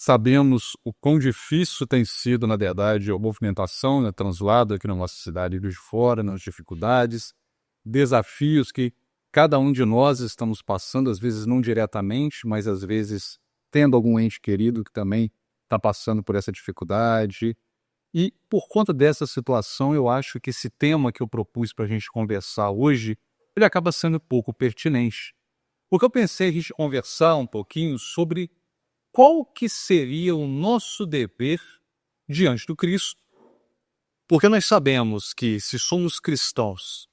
Sabemos o quão difícil tem sido, na verdade, a movimentação, né, translado aqui na nossa cidade e de fora, nas dificuldades, desafios que cada um de nós estamos passando, às vezes não diretamente, mas às vezes tendo algum ente querido que também está passando por essa dificuldade. E por conta dessa situação, eu acho que esse tema que eu propus para a gente conversar hoje, ele acaba sendo pouco pertinente. Porque eu pensei a gente conversar um pouquinho sobre qual que seria o nosso dever diante do Cristo. Porque nós sabemos que se somos cristãos,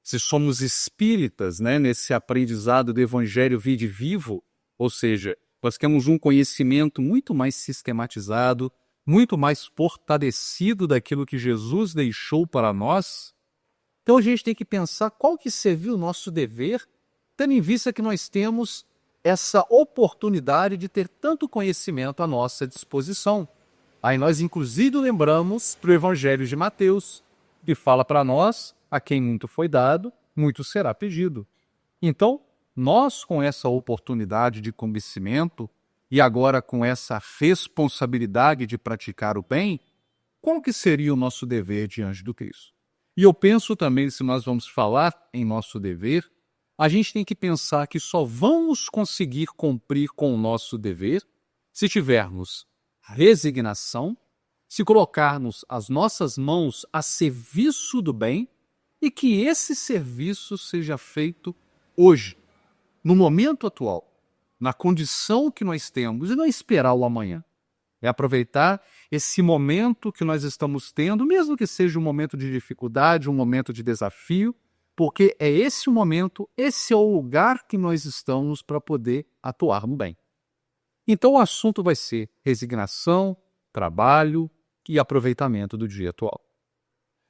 se somos espíritas, né, nesse aprendizado do Evangelho Vinde Vivo, ou seja, nós temos um conhecimento muito mais sistematizado, muito mais fortalecido daquilo que Jesus deixou para nós, então a gente tem que pensar qual que seria o nosso dever, tendo em vista que nós temos essa oportunidade de ter tanto conhecimento à nossa disposição. Aí nós inclusive lembramos para o Evangelho de Mateus, que fala para nós, a quem muito foi dado, muito será pedido. Então, nós com essa oportunidade de conhecimento e agora com essa responsabilidade de praticar o bem, qual que seria o nosso dever diante do Cristo? E eu penso também, se nós vamos falar em nosso dever, a gente tem que pensar que só vamos conseguir cumprir com o nosso dever se tivermos resignação, se colocarmos as nossas mãos a serviço do bem e que esse serviço seja feito hoje, no momento atual, na condição que nós temos e não esperar o amanhã. É aproveitar esse momento que nós estamos tendo, mesmo que seja um momento de dificuldade, um momento de desafio, porque é esse o momento, esse é o lugar que nós estamos para poder atuar no bem. Então o assunto vai ser resignação, trabalho e aproveitamento do dia atual.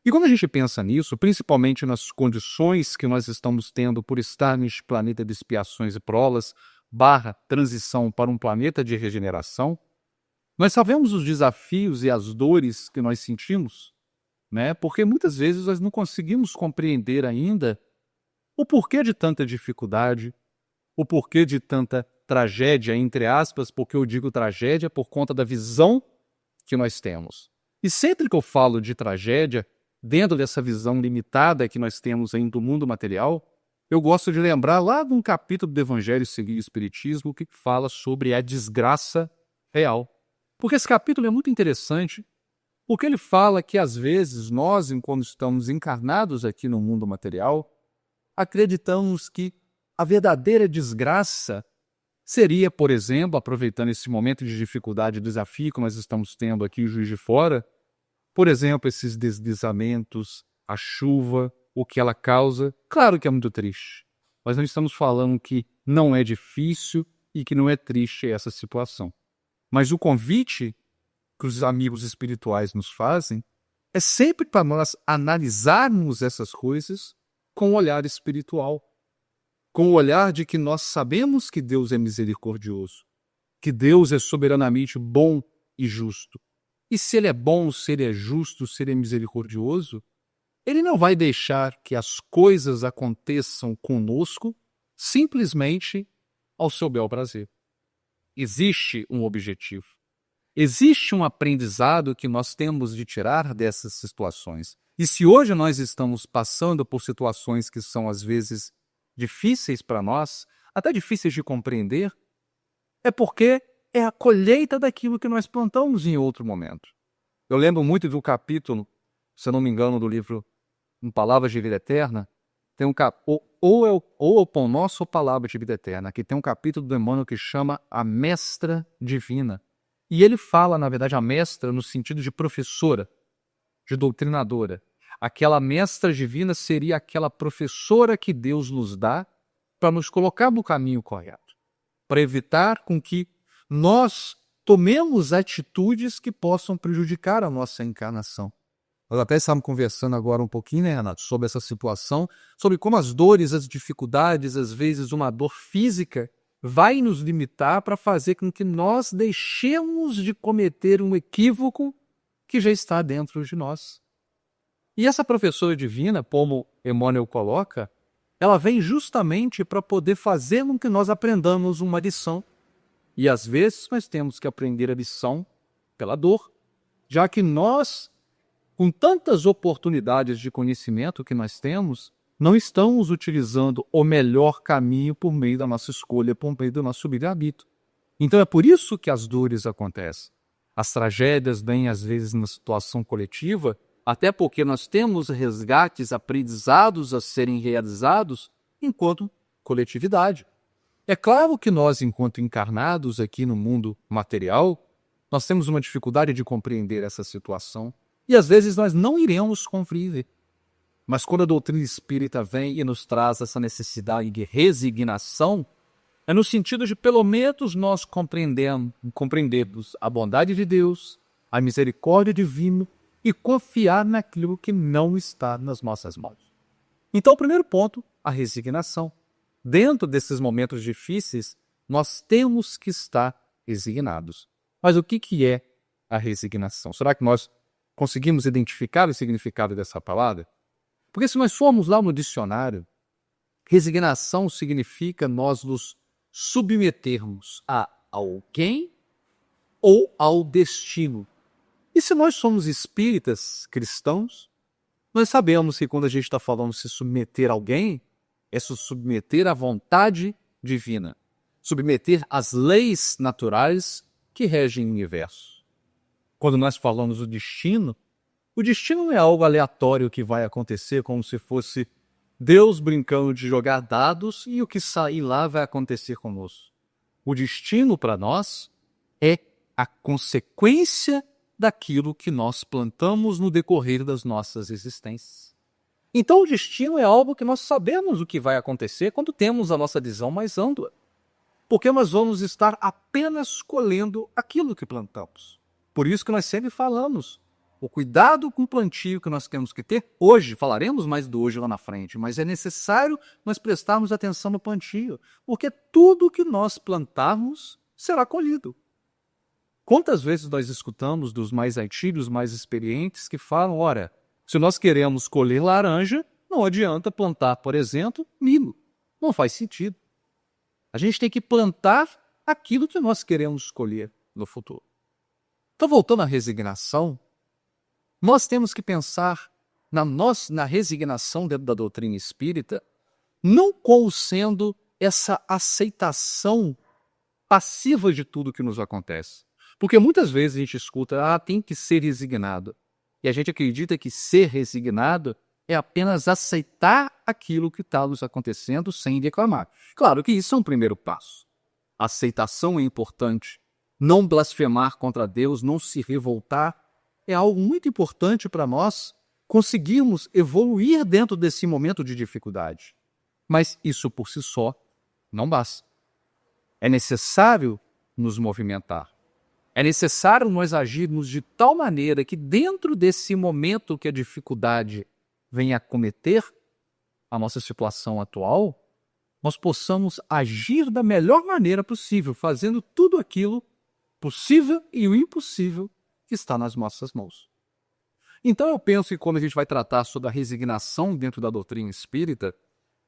E quando a gente pensa nisso, principalmente nas condições que nós estamos tendo por estar neste planeta de expiações e provas, transição para um planeta de regeneração, nós sabemos os desafios e as dores que nós sentimos, né? Porque muitas vezes nós não conseguimos compreender ainda o porquê de tanta dificuldade, o porquê de tanta tragédia, entre aspas, porque eu digo tragédia por conta da visão que nós temos. E sempre que eu falo de tragédia, dentro dessa visão limitada que nós temos ainda do mundo material, eu gosto de lembrar lá de um capítulo do Evangelho segundo o Espiritismo que fala sobre a desgraça real. Porque esse capítulo é muito interessante, porque ele fala que às vezes nós, enquanto estamos encarnados aqui no mundo material, acreditamos que a verdadeira desgraça seria, por exemplo, aproveitando esse momento de dificuldade e desafio que nós estamos tendo aqui em Juiz de Fora, por exemplo, esses deslizamentos, a chuva, o que ela causa, claro que é muito triste, mas não estamos falando que não é difícil e que não é triste essa situação. Mas o convite que os amigos espirituais nos fazem é sempre para nós analisarmos essas coisas com um olhar espiritual, com o olhar de que nós sabemos que Deus é misericordioso, que Deus é soberanamente bom e justo. E se Ele é bom, se Ele é justo, se Ele é misericordioso, Ele não vai deixar que as coisas aconteçam conosco simplesmente ao seu bel prazer. Existe um objetivo. Existe um aprendizado que nós temos de tirar dessas situações. E se hoje nós estamos passando por situações que são às vezes difíceis para nós, até difíceis de compreender, é porque é a colheita daquilo que nós plantamos em outro momento. Eu lembro muito do capítulo, se eu não me engano, do livro Em Palavras de Vida Eterna, tem ou é o Pão Nosso ou Palavra de Vida Eterna, que tem um capítulo do Emmanuel que chama A Mestra Divina. E ele fala, na verdade, a mestra no sentido de professora, de doutrinadora. Aquela mestra divina seria aquela professora que Deus nos dá para nos colocar no caminho correto, para evitar com que nós tomemos atitudes que possam prejudicar a nossa encarnação. Nós até estávamos conversando agora um pouquinho, né, Renato, sobre essa situação, sobre como as dores, as dificuldades, às vezes uma dor física, vai nos limitar para fazer com que nós deixemos de cometer um equívoco que já está dentro de nós. E essa professora divina, como Emmanuel coloca, ela vem justamente para poder fazer com que nós aprendamos uma lição. E às vezes nós temos que aprender a lição pela dor, já que nós, com tantas oportunidades de conhecimento que nós temos, não estamos utilizando o melhor caminho por meio da nossa escolha, por meio do nosso livre-arbítrio. Então é por isso que as dores acontecem. As tragédias vêm às vezes na situação coletiva, até porque nós temos resgates, aprendizados a serem realizados enquanto coletividade. É claro que nós, enquanto encarnados aqui no mundo material, nós temos uma dificuldade de compreender essa situação e às vezes nós não iremos compreender. Mas quando a doutrina espírita vem e nos traz essa necessidade de resignação, é no sentido de pelo menos nós compreendermos a bondade de Deus, a misericórdia divina e confiar naquilo que não está nas nossas mãos. Então, o primeiro ponto, a resignação. Dentro desses momentos difíceis, nós temos que estar resignados. Mas o que é a resignação? Será que nós conseguimos identificar o significado dessa palavra? Porque se nós formos lá no dicionário, resignação significa nós nos submetermos a alguém ou ao destino. E se nós somos espíritas cristãos, nós sabemos que quando a gente está falando se submeter a alguém, é se submeter à vontade divina, submeter às leis naturais que regem o universo. Quando nós falamos do destino, o destino não é algo aleatório que vai acontecer como se fosse Deus brincando de jogar dados e o que sair lá vai acontecer conosco. O destino para nós é a consequência daquilo que nós plantamos no decorrer das nossas existências. Então o destino é algo que nós sabemos o que vai acontecer quando temos a nossa visão mais ampla. Porque nós vamos estar apenas colhendo aquilo que plantamos. Por isso que nós sempre falamos, o cuidado com o plantio que nós temos que ter, hoje, falaremos mais do hoje lá na frente, mas é necessário nós prestarmos atenção no plantio, porque tudo que nós plantarmos será colhido. Quantas vezes nós escutamos dos mais antigos, mais experientes, que falam, ora, se nós queremos colher laranja, não adianta plantar, por exemplo, milho. Não faz sentido. A gente tem que plantar aquilo que nós queremos colher no futuro. Então, voltando à resignação, nós temos que pensar na resignação dentro da doutrina espírita, não como sendo essa aceitação passiva de tudo que nos acontece. Porque muitas vezes a gente escuta, tem que ser resignado. E a gente acredita que ser resignado é apenas aceitar aquilo que está nos acontecendo sem reclamar. Claro que isso é um primeiro passo. A aceitação é importante. Não blasfemar contra Deus, não se revoltar, é algo muito importante para nós conseguirmos evoluir dentro desse momento de dificuldade. Mas isso por si só não basta. É necessário nos movimentar. É necessário nós agirmos de tal maneira que dentro desse momento que a dificuldade vem acometer a nossa situação atual, nós possamos agir da melhor maneira possível, fazendo tudo aquilo possível e o impossível que está nas nossas mãos. Então eu penso que quando a gente vai tratar sobre a resignação dentro da doutrina espírita,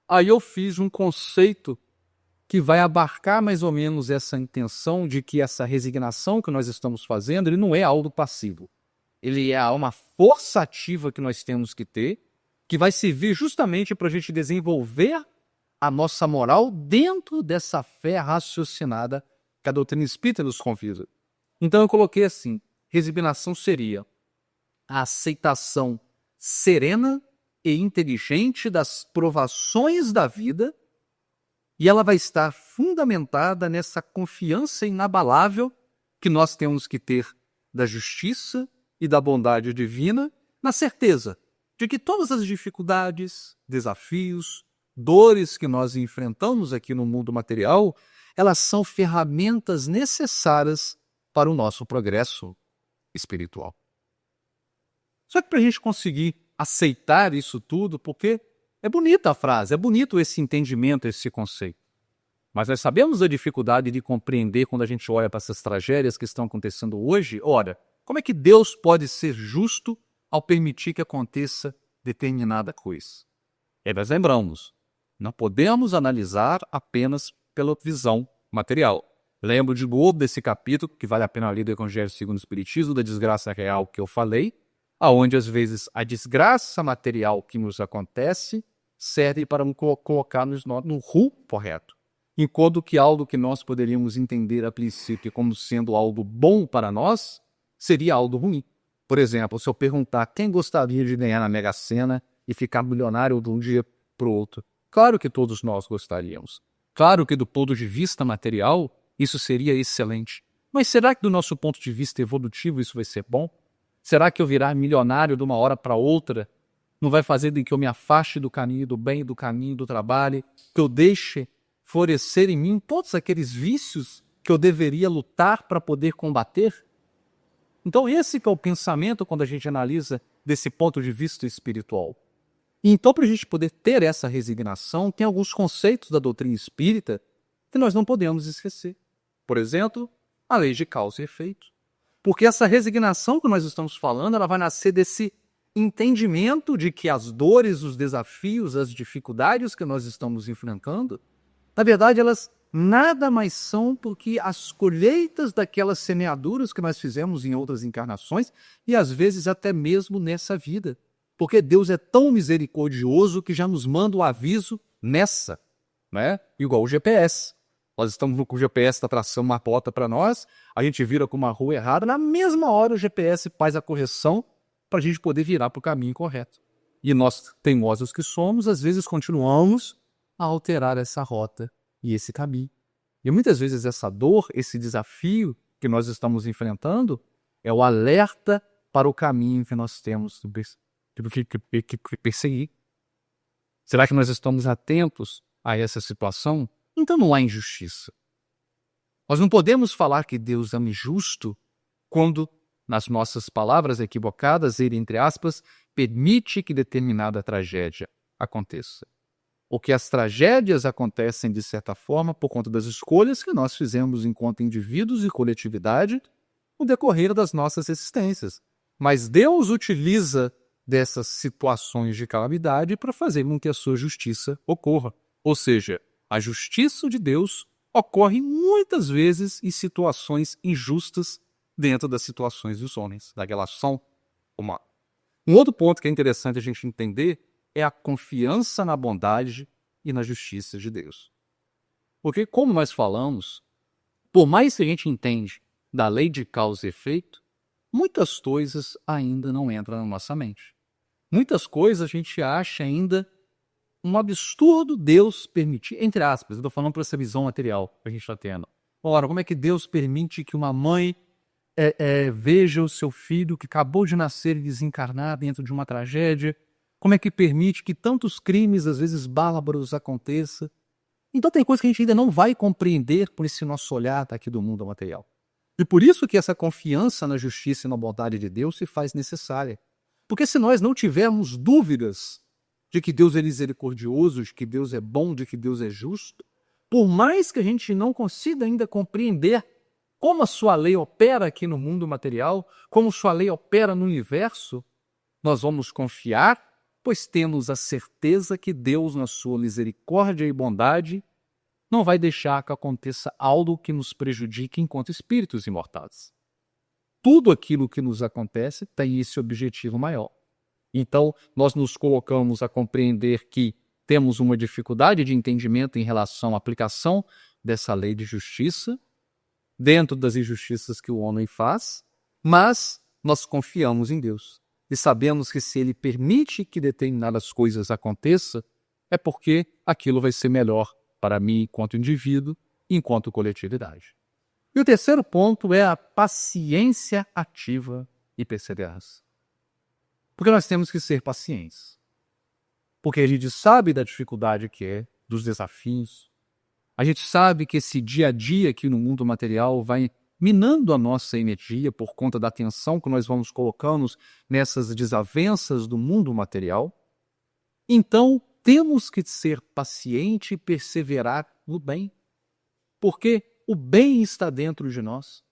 aí eu fiz um conceito que vai abarcar mais ou menos essa intenção de que essa resignação que nós estamos fazendo, ele não é algo passivo. Ele é uma força ativa que nós temos que ter, que vai servir justamente para a gente desenvolver a nossa moral dentro dessa fé raciocinada que a doutrina espírita nos convida. Então eu coloquei assim, resignação seria a aceitação serena e inteligente das provações da vida, e ela vai estar fundamentada nessa confiança inabalável que nós temos que ter da justiça e da bondade divina, na certeza de que todas as dificuldades, desafios, dores que nós enfrentamos aqui no mundo material, elas são ferramentas necessárias para o nosso progresso espiritual. Só que para a gente conseguir aceitar isso tudo, porque é bonita a frase, é bonito esse entendimento, esse conceito. Mas nós sabemos a dificuldade de compreender quando a gente olha para essas tragédias que estão acontecendo hoje. Ora, como é que Deus pode ser justo ao permitir que aconteça determinada coisa? E nós lembramos, não podemos analisar apenas pela visão material. Lembro de novo desse capítulo, que vale a pena ler do Evangelho segundo o Espiritismo, da desgraça real que eu falei, aonde às vezes a desgraça material que nos acontece serve para colocar-nos no rumo correto. Enquanto que algo que nós poderíamos entender a princípio como sendo algo bom para nós, seria algo ruim. Por exemplo, se eu perguntar quem gostaria de ganhar na Mega Sena e ficar milionário de um dia para o outro, claro que todos nós gostaríamos. Claro que do ponto de vista material, isso seria excelente. Mas será que do nosso ponto de vista evolutivo isso vai ser bom? Será que eu virar milionário de uma hora para outra não vai fazer com que eu me afaste do caminho do bem, do caminho do trabalho, que eu deixe florescer em mim todos aqueles vícios que eu deveria lutar para poder combater? Então esse que é o pensamento quando a gente analisa desse ponto de vista espiritual. E então, para a gente poder ter essa resignação, tem alguns conceitos da doutrina espírita que nós não podemos esquecer. Por exemplo, a lei de causa e efeito. Porque essa resignação que nós estamos falando, ela vai nascer desse entendimento de que as dores, os desafios, as dificuldades que nós estamos enfrentando, na verdade, elas nada mais são do que as colheitas daquelas semeaduras que nós fizemos em outras encarnações e às vezes até mesmo nessa vida. Porque Deus é tão misericordioso que já nos manda o aviso nessa, né? Igual o GPS. Nós estamos com o GPS, está traçando uma rota para nós, a gente vira com uma rua errada, na mesma hora o GPS faz a correção para a gente poder virar para o caminho correto. E nós, teimosos que somos, às vezes continuamos a alterar essa rota e esse caminho. E muitas vezes essa dor, esse desafio que nós estamos enfrentando, é o alerta para o caminho que nós temos que perseguir. Será que nós estamos atentos a essa situação? Então não há injustiça. Nós não podemos falar que Deus é injusto quando, nas nossas palavras equivocadas, ele, entre aspas, permite que determinada tragédia aconteça. Ou que as tragédias acontecem, de certa forma, por conta das escolhas que nós fizemos enquanto indivíduos e coletividade no decorrer das nossas existências. Mas Deus utiliza dessas situações de calamidade para fazer com que a sua justiça ocorra. Ou seja, a justiça de Deus ocorre muitas vezes em situações injustas dentro das situações dos homens, da relação humana. Um outro ponto que é interessante a gente entender é a confiança na bondade e na justiça de Deus. Porque, como nós falamos, por mais que a gente entende da lei de causa e efeito, muitas coisas ainda não entram na nossa mente. Muitas coisas a gente acha ainda um absurdo Deus permitir, entre aspas, eu estou falando para essa visão material que a gente está tendo. Ora, como é que Deus permite que uma mãe veja o seu filho que acabou de nascer e desencarnar dentro de uma tragédia? Como é que permite que tantos crimes, às vezes bárbaros, aconteçam? Então tem coisas que a gente ainda não vai compreender por esse nosso olhar daqui do mundo material. E por isso que essa confiança na justiça e na bondade de Deus se faz necessária. Porque se nós não tivermos dúvidas de que Deus é misericordioso, de que Deus é bom, de que Deus é justo, por mais que a gente não consiga ainda compreender como a sua lei opera aqui no mundo material, como sua lei opera no universo, nós vamos confiar, pois temos a certeza que Deus, na sua misericórdia e bondade, não vai deixar que aconteça algo que nos prejudique enquanto espíritos imortais. Tudo aquilo que nos acontece tem esse objetivo maior. Então, nós nos colocamos a compreender que temos uma dificuldade de entendimento em relação à aplicação dessa lei de justiça, dentro das injustiças que o homem faz, mas nós confiamos em Deus. E sabemos que se Ele permite que determinadas coisas aconteçam, é porque aquilo vai ser melhor para mim enquanto indivíduo e enquanto coletividade. E o terceiro ponto é a paciência ativa e perseverança. Porque nós temos que ser pacientes. Porque a gente sabe da dificuldade que é, dos desafios. A gente sabe que esse dia a dia aqui no mundo material vai minando a nossa energia por conta da atenção que nós vamos colocando nessas desavenças do mundo material. Então, temos que ser pacientes e perseverar no bem. Porque o bem está dentro de nós.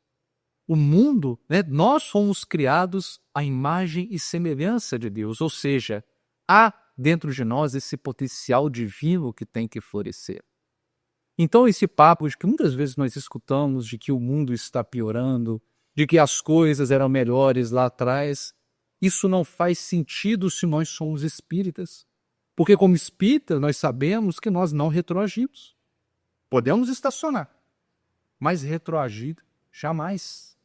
O mundo, nós fomos criados à imagem e semelhança de Deus, ou seja, há dentro de nós esse potencial divino que tem que florescer. Então esse papo de que muitas vezes nós escutamos de que o mundo está piorando, de que as coisas eram melhores lá atrás, isso não faz sentido se nós somos espíritas. Porque como espíritas nós sabemos que nós não retroagimos. Podemos estacionar, mas retroagir jamais.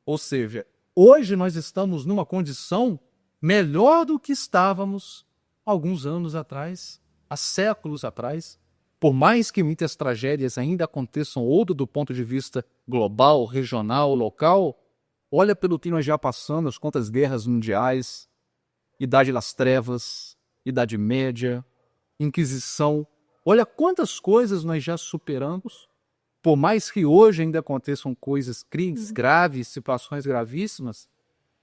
Ou seja, hoje nós estamos numa condição melhor do que estávamos alguns anos atrás, há séculos atrás. Por mais que muitas tragédias ainda aconteçam ou do ponto de vista global, regional, local, olha pelo que nós já passamos, quantas guerras mundiais, Idade das Trevas, Idade Média, Inquisição. Olha quantas coisas nós já superamos. Por mais que hoje ainda aconteçam coisas, crimes graves, situações gravíssimas,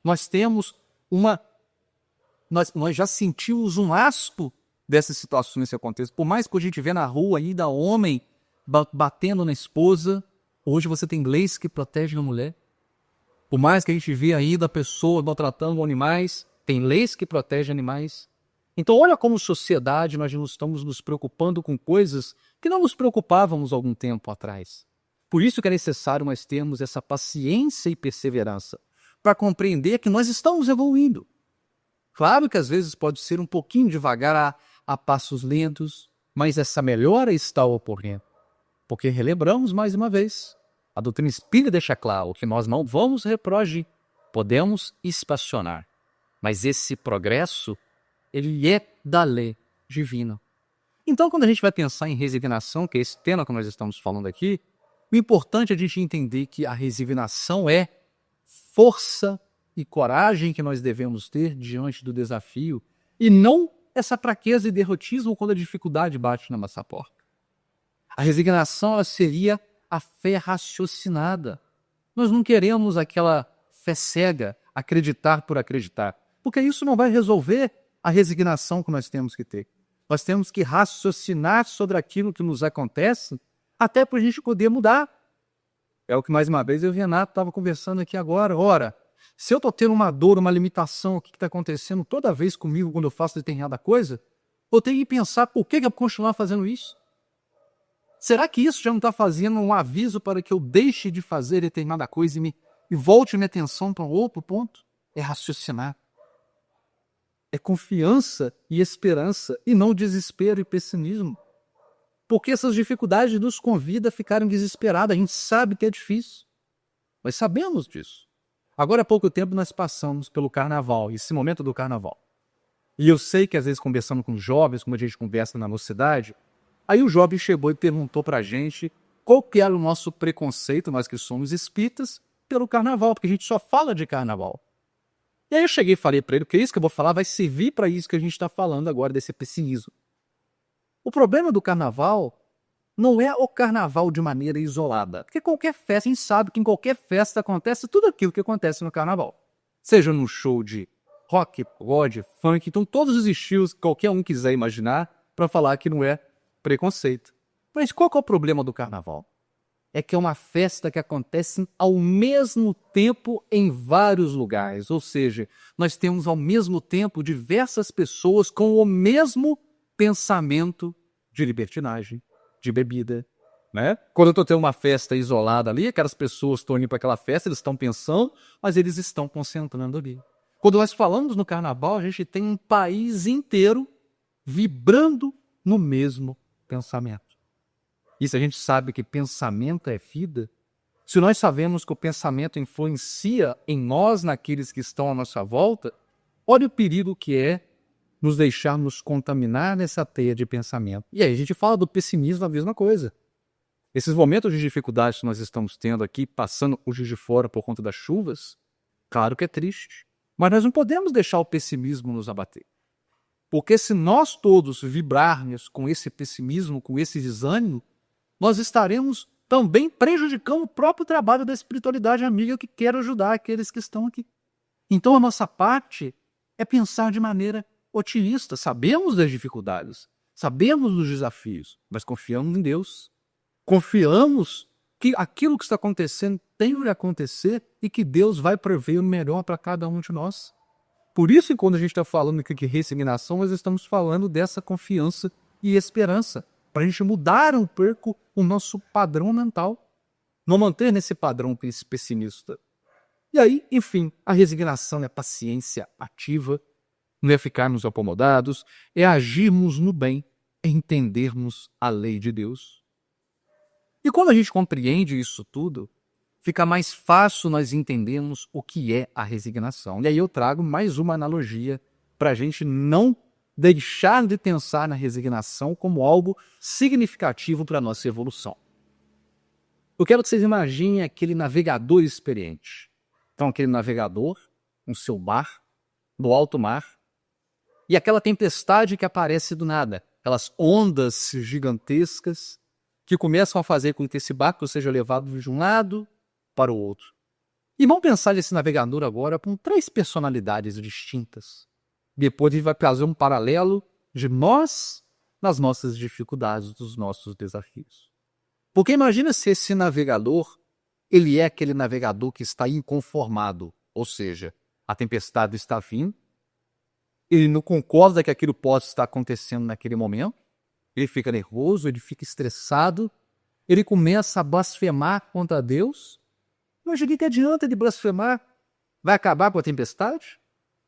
nós temos nós já sentimos um asco dessas situações que acontecem. Por mais que a gente vê na rua ainda homem batendo na esposa, hoje você tem leis que protegem a mulher. Por mais que a gente vê ainda pessoas maltratando animais, tem leis que protegem animais. Então olha como sociedade nós não estamos nos preocupando com coisas que não nos preocupávamos algum tempo atrás. Por isso que é necessário nós termos essa paciência e perseverança para compreender que nós estamos evoluindo. Claro que às vezes pode ser um pouquinho devagar, a passos lentos, mas essa melhora está ocorrendo. Porque relembramos mais uma vez, a doutrina espírita deixa claro que nós não vamos retroagir, podemos estacionar. Mas esse progresso, ele é da lei divina. Então, quando a gente vai pensar em resignação, que é esse tema que nós estamos falando aqui, o importante é a gente entender que a resignação é força e coragem que nós devemos ter diante do desafio e não essa fraqueza e derrotismo quando a dificuldade bate na nossa porta. A resignação ela seria a fé raciocinada. Nós não queremos aquela fé cega, acreditar por acreditar, porque isso não vai resolver a resignação que nós temos que ter. Nós temos que raciocinar sobre aquilo que nos acontece até para a gente poder mudar. É o que mais uma vez eu e o Renato estava conversando aqui agora. Ora, se eu estou tendo uma dor, uma limitação, o que está acontecendo toda vez comigo quando eu faço determinada coisa, eu tenho que pensar por que eu vou continuar fazendo isso. Será que isso já não está fazendo um aviso para que eu deixe de fazer determinada coisa e volte minha atenção para um outro ponto? É raciocinar. É confiança e esperança, e não desespero e pessimismo. Porque essas dificuldades nos convidam a ficarem desesperados. A gente sabe que é difícil, mas sabemos disso. Agora há pouco tempo nós passamos pelo carnaval, esse momento do carnaval. E eu sei que às vezes conversando com jovens, como a gente conversa na mocidade, aí o jovem chegou e perguntou pra gente qual que era o nosso preconceito, nós que somos espíritas, pelo carnaval, porque a gente só fala de carnaval. E aí eu cheguei e falei para ele que isso que eu vou falar vai servir para isso que a gente está falando agora, desse pessimismo. O problema do carnaval não é o carnaval de maneira isolada. Porque qualquer festa, a gente sabe que em qualquer festa acontece tudo aquilo que acontece no carnaval. Seja num show de rock, pagode, funk, então todos os estilos que qualquer um quiser imaginar para falar que não é preconceito. Mas qual que é o problema do carnaval? É que é uma festa que acontece ao mesmo tempo em vários lugares. Ou seja, nós temos ao mesmo tempo diversas pessoas com o mesmo pensamento de libertinagem, de bebida, né? Quando eu estou tendo uma festa isolada ali, aquelas pessoas estão indo para aquela festa, eles estão pensando, mas eles estão concentrando ali. Quando nós falamos no carnaval, a gente tem um país inteiro vibrando no mesmo pensamento. E se a gente sabe que pensamento é vida, se nós sabemos que o pensamento influencia em nós, naqueles que estão à nossa volta, olha o perigo que é nos deixarmos contaminar nessa teia de pensamento. E aí a gente fala do pessimismo, a mesma coisa. Esses momentos de dificuldade que nós estamos tendo aqui, passando o Juiz de Fora por conta das chuvas, claro que é triste. Mas nós não podemos deixar o pessimismo nos abater. Porque se nós todos vibrarmos com esse pessimismo, com esse desânimo, nós estaremos também prejudicando o próprio trabalho da espiritualidade amiga que quer ajudar aqueles que estão aqui. Então a nossa parte é pensar de maneira otimista. Sabemos das dificuldades, sabemos dos desafios, mas confiamos em Deus. Confiamos que aquilo que está acontecendo tem de acontecer e que Deus vai prever o melhor para cada um de nós. Por isso que quando a gente está falando aqui de resignação, nós estamos falando dessa confiança e esperança, para a gente mudar um pouco o nosso padrão mental, não manter nesse padrão pessimista. E aí, enfim, a resignação é paciência ativa, não é ficarmos acomodados, é agirmos no bem, é entendermos a lei de Deus. E quando a gente compreende isso tudo, fica mais fácil nós entendermos o que é a resignação. E aí eu trago mais uma analogia para a gente não deixar de pensar na resignação como algo significativo para a nossa evolução. Eu quero que vocês imaginem aquele navegador experiente. Então, aquele navegador, no seu bar, no alto mar, e aquela tempestade que aparece do nada, aquelas ondas gigantescas que começam a fazer com que esse barco seja levado de um lado para o outro. E vamos pensar nesse navegador agora com 3 personalidades distintas. Depois ele vai fazer um paralelo de nós nas nossas dificuldades, dos nossos desafios. Porque imagina se esse navegador, ele é aquele navegador que está inconformado, ou seja, a tempestade está vindo, ele não concorda que aquilo possa estar acontecendo naquele momento, ele fica nervoso, ele fica estressado, ele começa a blasfemar contra Deus. Mas o que adianta de blasfemar? Vai acabar com a tempestade?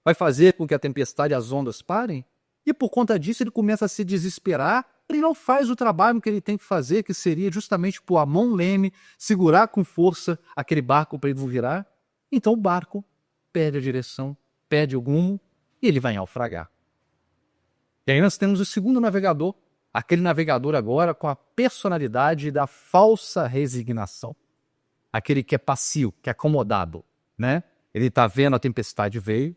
Vai fazer com que a tempestade e as ondas parem? E por conta disso ele começa a se desesperar, ele não faz o trabalho que ele tem que fazer, que seria justamente pôr a mão no leme, segurar com força aquele barco para ele não virar. Então o barco perde a direção, perde o rumo e ele vai naufragar. E aí nós temos o segundo navegador, aquele navegador agora com a personalidade da falsa resignação. Aquele que é passivo, que é acomodado, né? Ele está vendo a tempestade veio,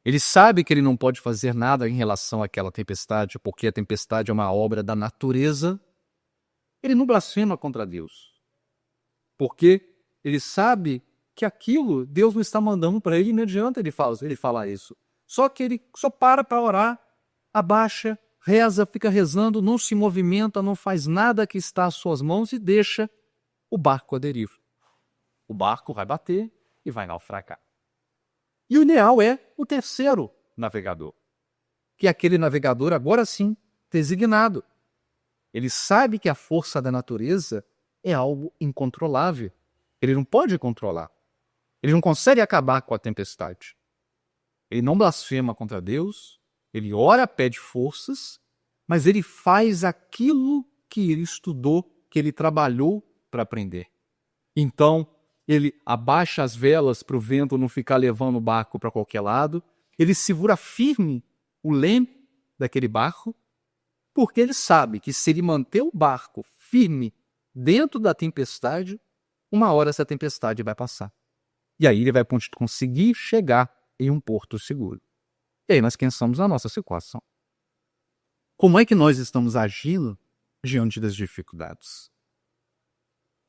ele sabe que ele não pode fazer nada em relação àquela tempestade, porque a tempestade é uma obra da natureza. Ele não blasfema contra Deus, porque ele sabe que aquilo Deus não está mandando para ele, e não adianta ele falar isso. Só que ele só para orar, abaixa, reza, fica rezando, não se movimenta, não faz nada que está às suas mãos e deixa o barco à deriva. O barco vai bater e vai naufragar. E o ideal é o terceiro navegador, que é aquele navegador agora sim designado. Ele sabe que a força da natureza é algo incontrolável. Ele não pode controlar. Ele não consegue acabar com a tempestade. Ele não blasfema contra Deus, ele ora, pede forças, mas ele faz aquilo que ele estudou, que ele trabalhou para aprender. Então, ele abaixa as velas para o vento não ficar levando o barco para qualquer lado, ele segura firme o leme daquele barco, porque ele sabe que se ele manter o barco firme dentro da tempestade, uma hora essa tempestade vai passar. E aí ele vai conseguir chegar em um porto seguro. E aí nós pensamos na nossa situação. Como é que nós estamos agindo diante das dificuldades?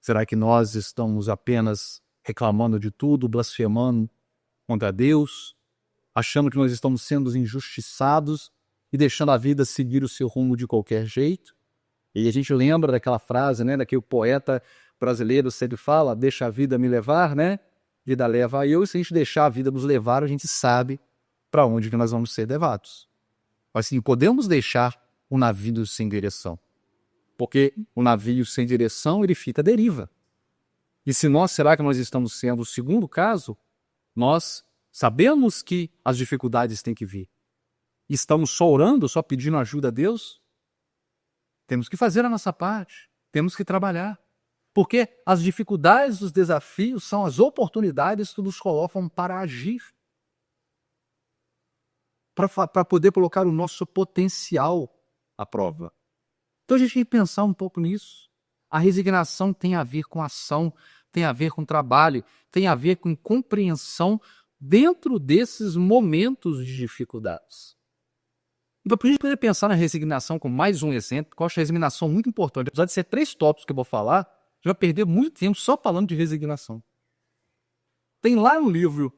Será que nós estamos apenas reclamando de tudo, blasfemando contra Deus, achando que nós estamos sendo injustiçados e deixando a vida seguir o seu rumo de qualquer jeito? E a gente lembra daquela frase, né, daquele poeta brasileiro sempre fala, deixa a vida me levar, né? Vida leva eu, e se a gente deixar a vida nos levar, a gente sabe para onde que nós vamos ser levados. Assim, podemos deixar o navio sem direção, porque o navio sem direção, ele fica à deriva. E se nós, será que nós estamos sendo o segundo caso? Nós sabemos que as dificuldades têm que vir. Estamos só orando, só pedindo ajuda a Deus? Temos que fazer a nossa parte, temos que trabalhar. Porque as dificuldades, os desafios são as oportunidades que nos colocam para agir. Para poder colocar o nosso potencial à prova. Então a gente tem que pensar um pouco nisso. A resignação tem a ver com ação, tem a ver com trabalho, tem a ver com compreensão dentro desses momentos de dificuldades. Então, para a gente poder pensar na resignação com mais um exemplo, que eu acho a resignação muito importante, apesar de ser 3 tópicos que eu vou falar, a gente vai perder muito tempo só falando de resignação. Tem lá no livro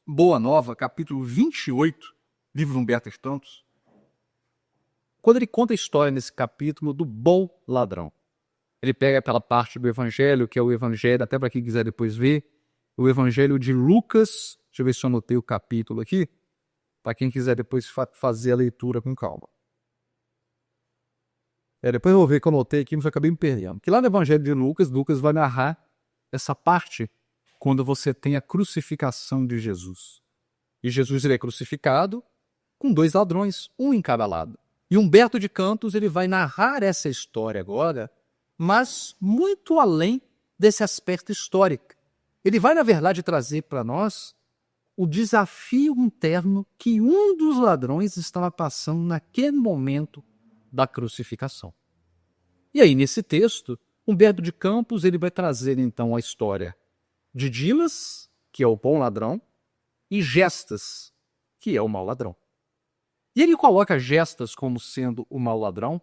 Boa Nova, capítulo 28, livro de Humberto Santos, quando ele conta a história nesse capítulo do bom ladrão. Ele pega aquela parte do evangelho, que é o evangelho, até para quem quiser depois ver, o evangelho de Lucas. Deixa eu ver se eu anotei o capítulo aqui, para quem quiser depois fazer a leitura com calma. Depois eu vou ver que eu notei aqui, mas eu acabei me perdendo. Que lá no Evangelho de Lucas, Lucas vai narrar essa parte quando você tem a crucificação de Jesus. E Jesus ele é crucificado com 2 ladrões, um em cada lado. E Humberto de Campos ele vai narrar essa história agora, mas muito além desse aspecto histórico. Ele vai, na verdade, trazer para nós o desafio interno que um dos ladrões estava passando naquele momento da crucificação. E aí, nesse texto, Humberto de Campos ele vai trazer, então, a história de Dimas, que é o bom ladrão, e Gestas, que é o mau ladrão. E ele coloca Gestas como sendo o mau ladrão,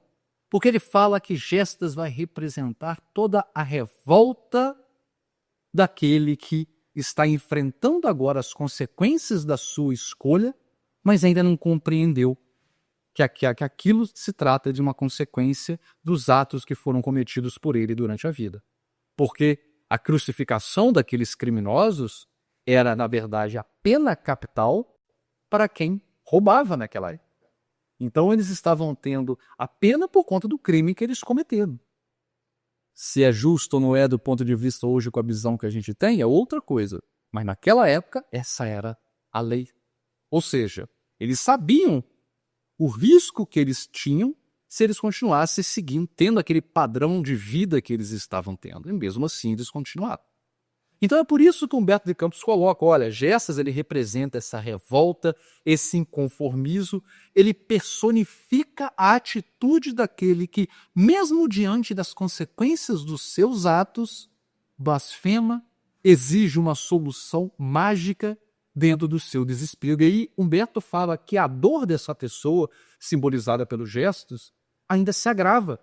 porque ele fala que Gestas vai representar toda a revolta daquele que está enfrentando agora as consequências da sua escolha, mas ainda não compreendeu que aquilo se trata de uma consequência dos atos que foram cometidos por ele durante a vida. Porque a crucificação daqueles criminosos era, na verdade, a pena capital para quem roubava naquela época. Então eles estavam tendo a pena por conta do crime que eles cometeram. Se é justo ou não é do ponto de vista hoje com a visão que a gente tem, é outra coisa. Mas naquela época, essa era a lei. Ou seja, eles sabiam o risco que eles tinham se eles continuassem seguindo, tendo aquele padrão de vida que eles estavam tendo. E mesmo assim, eles continuaram. Então é por isso que Humberto de Campos coloca, olha, Gestas ele representa essa revolta, esse inconformismo, ele personifica a atitude daquele que, mesmo diante das consequências dos seus atos, blasfema, exige uma solução mágica dentro do seu desespero. E aí Humberto fala que a dor dessa pessoa, simbolizada pelos gestos, ainda se agrava,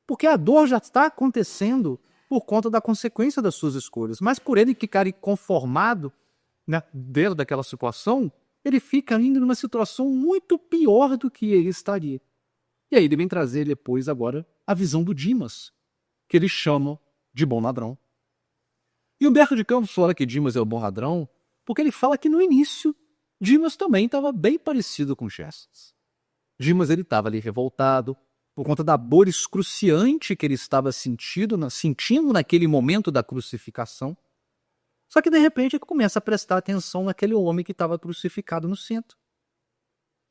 porque a dor já está acontecendo por conta da consequência das suas escolhas. Mas por ele ficar inconformado, né, dentro daquela situação, ele fica ainda numa situação muito pior do que ele estaria. E aí ele vem trazer depois agora a visão do Dimas, que eles chamam de bom ladrão. E Humberto de Campos fala que Dimas é o bom ladrão porque ele fala que no início Dimas também estava bem parecido com Gestas. Dimas ele estava ali revoltado, por conta da dor excruciante que ele estava sentindo naquele momento da crucificação. Só que, de repente, ele começa a prestar atenção naquele homem que estava crucificado no centro.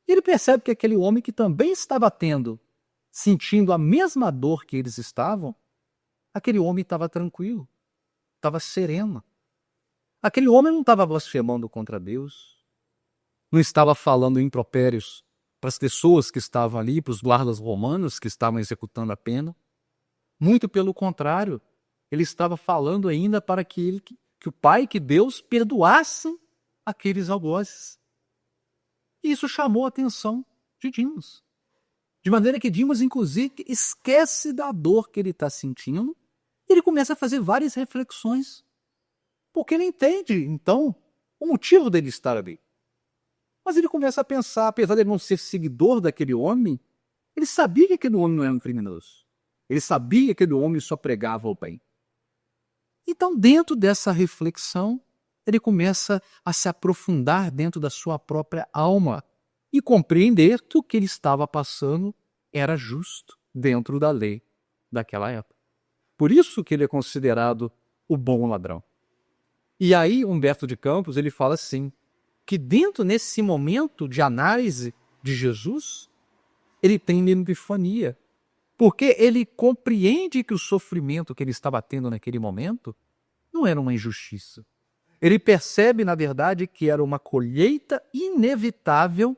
E ele percebe que aquele homem que também estava sentindo a mesma dor que eles estavam, aquele homem estava tranquilo, estava sereno. Aquele homem não estava blasfemando contra Deus, não estava falando impropérios para as pessoas que estavam ali, para os guardas romanos que estavam executando a pena. Muito pelo contrário, ele estava falando ainda para que o Pai, que Deus, perdoasse aqueles algozes. E isso chamou a atenção de Dimas. De maneira que Dimas, inclusive, esquece da dor que ele está sentindo e ele começa a fazer várias reflexões. Porque ele entende, então, o motivo dele estar ali. Mas ele começa a pensar, apesar de ele não ser seguidor daquele homem, ele sabia que aquele homem não era um criminoso. Ele sabia que aquele homem só pregava o bem. Então, dentro dessa reflexão, ele começa a se aprofundar dentro da sua própria alma e compreender que o que ele estava passando era justo dentro da lei daquela época. Por isso que ele é considerado o bom ladrão. E aí, Humberto de Campos, ele fala assim, que dentro nesse momento de análise de Jesus, ele tem uma epifania, porque ele compreende que o sofrimento que ele estava tendo naquele momento não era uma injustiça. Ele percebe, na verdade, que era uma colheita inevitável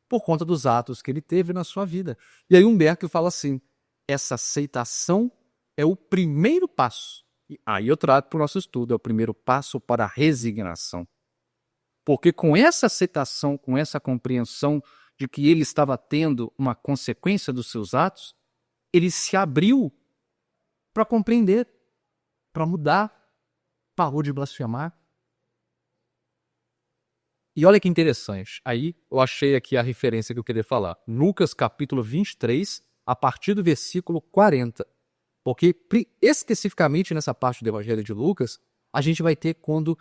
por conta dos atos que ele teve na sua vida. E aí Humberto fala assim, essa aceitação é o primeiro passo. E aí eu trago para o nosso estudo, é o primeiro passo para a resignação. Porque com essa aceitação, com essa compreensão de que ele estava tendo uma consequência dos seus atos, ele se abriu para compreender, para mudar, parou de blasfemar. E olha que interessante, aí eu achei aqui a referência que eu queria falar. Lucas capítulo 23, a partir do versículo 40. Porque especificamente nessa parte do Evangelho de Lucas, a gente vai ter quando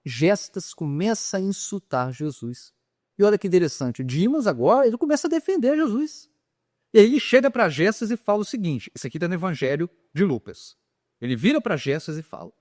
Gestas começa a insultar Jesus. E olha que interessante, Dimas agora ele começa a defender Jesus. E aí ele chega para Gessas e fala o seguinte, isso aqui está no Evangelho de Lucas. Ele vira para Gessas e fala,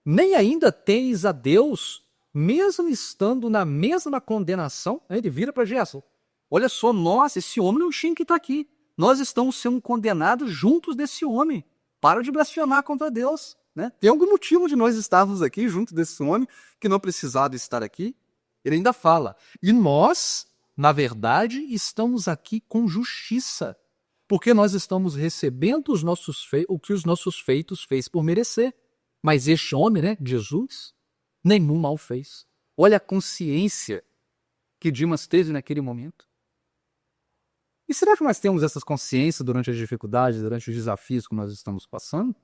nem ainda teis a Deus, mesmo estando na mesma condenação? Aí ele vira para Gessas, olha só, nós, esse homem não tinha que estar aqui. Nós estamos sendo condenados juntos desse homem. Para de blasfemar contra Deus. Né? Tem algum motivo de nós estarmos aqui junto desse homem que não precisava estar aqui? Ele ainda fala, e nós, na verdade, estamos aqui com justiça, porque nós estamos recebendo o que os nossos feitos fez por merecer. Mas este homem, né, Jesus, nenhum mal fez. Olha a consciência que Dimas teve naquele momento. E será que nós temos essas consciências durante as dificuldades, durante os desafios que nós estamos passando?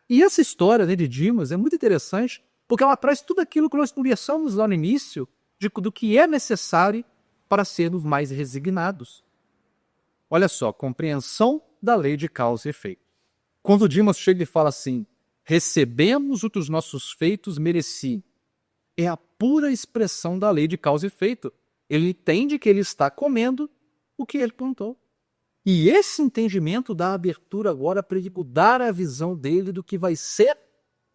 E essa história, né, de Dimas é muito interessante, porque ela traz tudo aquilo que nós conversamos lá no início, do que é necessário para sermos mais resignados. Olha só, compreensão da lei de causa e efeito. Quando Dimas chega e fala assim, recebemos o que os nossos feitos mereciam, é a pura expressão da lei de causa e efeito. Ele entende que ele está comendo o que ele plantou. E esse entendimento dá abertura agora para ele mudar a visão dele do que vai ser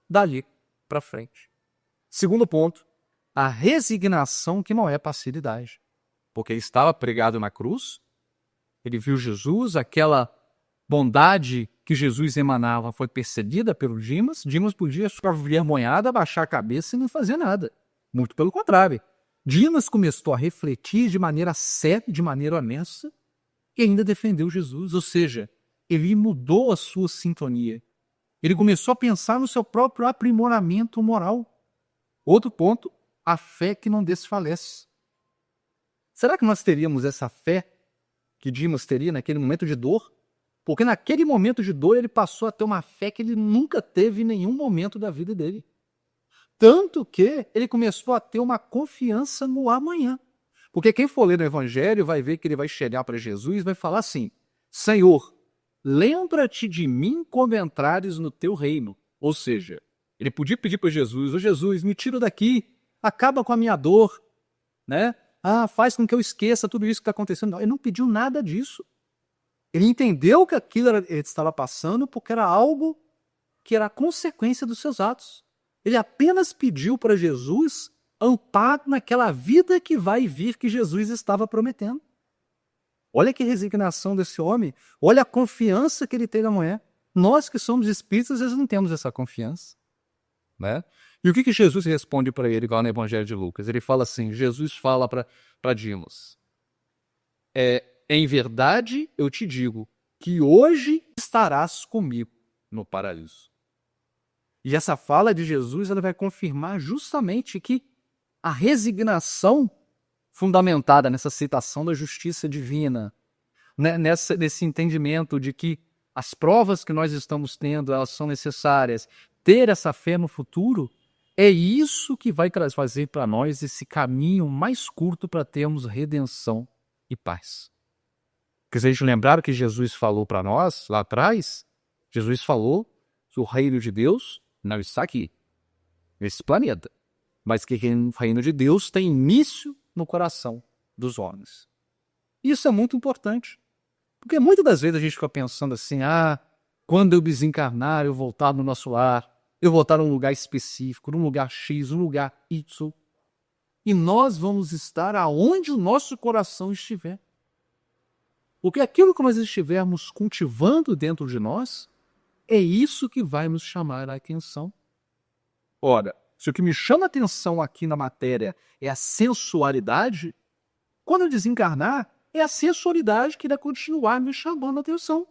dali para frente. Segundo ponto, a resignação que não é passividade. Porque ele estava pregado na cruz, ele viu Jesus, aquela bondade que Jesus emanava foi percebida pelo Dimas. Dimas podia ficar vergonhado, abaixar a cabeça e não fazer nada. Muito pelo contrário. Dimas começou a refletir de maneira séria, de maneira honesta, e ainda defendeu Jesus. Ou seja, ele mudou a sua sintonia. Ele começou a pensar no seu próprio aprimoramento moral. Outro ponto, a fé que não desfalece. Será que nós teríamos essa fé que Dimas teria naquele momento de dor? Porque naquele momento de dor ele passou a ter uma fé que ele nunca teve em nenhum momento da vida dele. Tanto que ele começou a ter uma confiança no amanhã. Porque quem for ler no Evangelho vai ver que ele vai chegar para Jesus e vai falar assim, Senhor, lembra-te de mim quando entrares no teu reino. Ou seja, ele podia pedir para Jesus, ô Jesus, me tira daqui, acaba com a minha dor, né? Faz com que eu esqueça tudo isso que está acontecendo. Não, ele não pediu nada disso. Ele entendeu que aquilo ele estava passando porque era algo que era a consequência dos seus atos. Ele apenas pediu para Jesus amparo naquela vida que vai vir que Jesus estava prometendo. Olha que resignação desse homem. Olha a confiança que ele tem na mulher. Nós que somos espíritas, às vezes não temos essa confiança. Né? E o que Jesus responde para ele, igual no Evangelho de Lucas? Ele fala assim, Jesus fala para Dimas, em verdade eu te digo que hoje estarás comigo no paraíso. E essa fala de Jesus ela vai confirmar justamente que a resignação fundamentada nessa aceitação da justiça divina, né, nesse entendimento de que as provas que nós estamos tendo, elas são necessárias, ter essa fé no futuro, é isso que vai fazer para nós esse caminho mais curto para termos redenção e paz. Porque se a gente lembrar o que Jesus falou para nós lá atrás, Jesus falou que o reino de Deus não está aqui, nesse planeta, mas que o reino de Deus tem início no coração dos homens. Isso é muito importante, porque muitas das vezes a gente fica pensando assim, quando eu desencarnar, eu voltar no nosso lar, eu vou estar num lugar específico, num lugar X, num lugar Y, e nós vamos estar aonde o nosso coração estiver. Porque aquilo que nós estivermos cultivando dentro de nós, é isso que vai nos chamar a atenção. Ora, se o que me chama a atenção aqui na matéria é a sensualidade, quando eu desencarnar, é a sensualidade que vai continuar me chamando a atenção.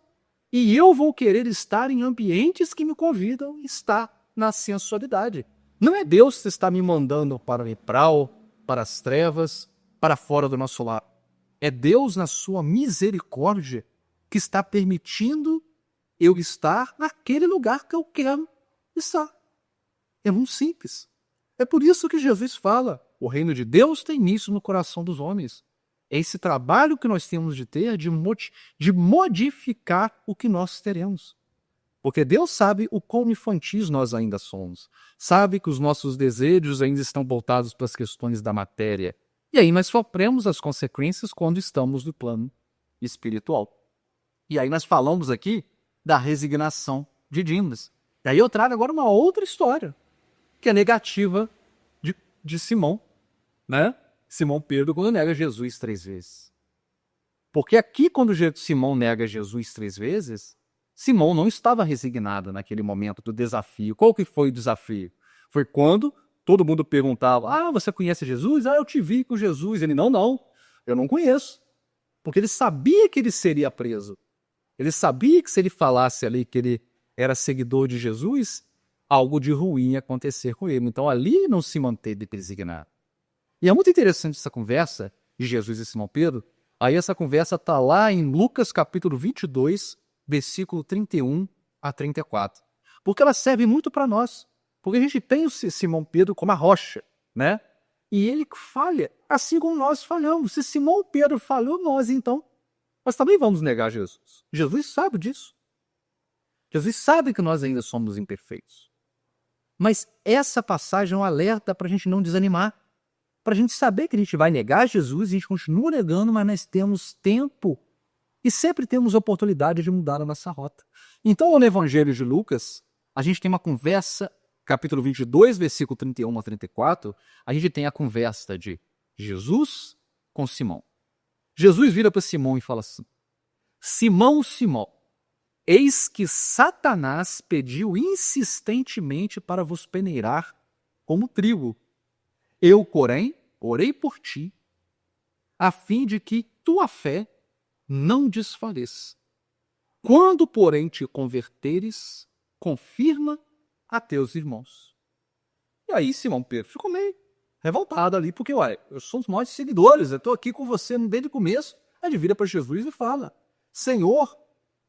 E eu vou querer estar em ambientes que me convidam a estar na sensualidade. Não é Deus que está me mandando para o umbral, para as trevas, para fora do nosso lar. É Deus, na sua misericórdia, que está permitindo eu estar naquele lugar que eu quero estar. É muito simples. É por isso que Jesus fala, o reino de Deus tem início no coração dos homens. É esse trabalho que nós temos de ter, de modificar o que nós teremos. Porque Deus sabe o quão infantis nós ainda somos. Sabe que os nossos desejos ainda estão voltados para as questões da matéria. E aí nós sofremos as consequências quando estamos no plano espiritual. E aí nós falamos aqui da resignação de Dimas. E aí eu trago agora uma outra história, que é negativa de Simão, né? Simão Pedro, quando nega Jesus 3 vezes. Porque aqui, quando Simão nega Jesus 3 vezes, Simão não estava resignado naquele momento do desafio. Qual que foi o desafio? Foi quando todo mundo perguntava, você conhece Jesus? Eu te vi com Jesus. Ele, não, eu não conheço. Porque ele sabia que ele seria preso. Ele sabia que se ele falasse ali que ele era seguidor de Jesus, algo de ruim ia acontecer com ele. Então ali não se manteve resignado. E é muito interessante essa conversa de Jesus e Simão Pedro. Aí essa conversa está lá em Lucas capítulo 22, versículo 31 a 34. Porque ela serve muito para nós. Porque a gente tem o Simão Pedro como a rocha, né? E ele falha, assim como nós falhamos. Se Simão Pedro falhou, nós também vamos negar Jesus. Jesus sabe disso. Jesus sabe que nós ainda somos imperfeitos. Mas essa passagem é um alerta para a gente não desanimar. Para a gente saber que a gente vai negar Jesus, a gente continua negando, mas nós temos tempo e sempre temos oportunidade de mudar a nossa rota. Então, no Evangelho de Lucas, a gente tem uma conversa, capítulo 22, versículo 31 a 34, a gente tem a conversa de Jesus com Simão. Jesus vira para Simão e fala assim, Simão, Simão, eis que Satanás pediu insistentemente para vos peneirar como trigo. Eu, porém, orei por ti, a fim de que tua fé não desfaleça. Quando, porém, te converteres, confirma a teus irmãos. E aí Simão Pedro ficou meio revoltado ali, porque, somos nós seguidores, eu estou aqui com você desde o começo. Aí ele vira para Jesus e fala, Senhor,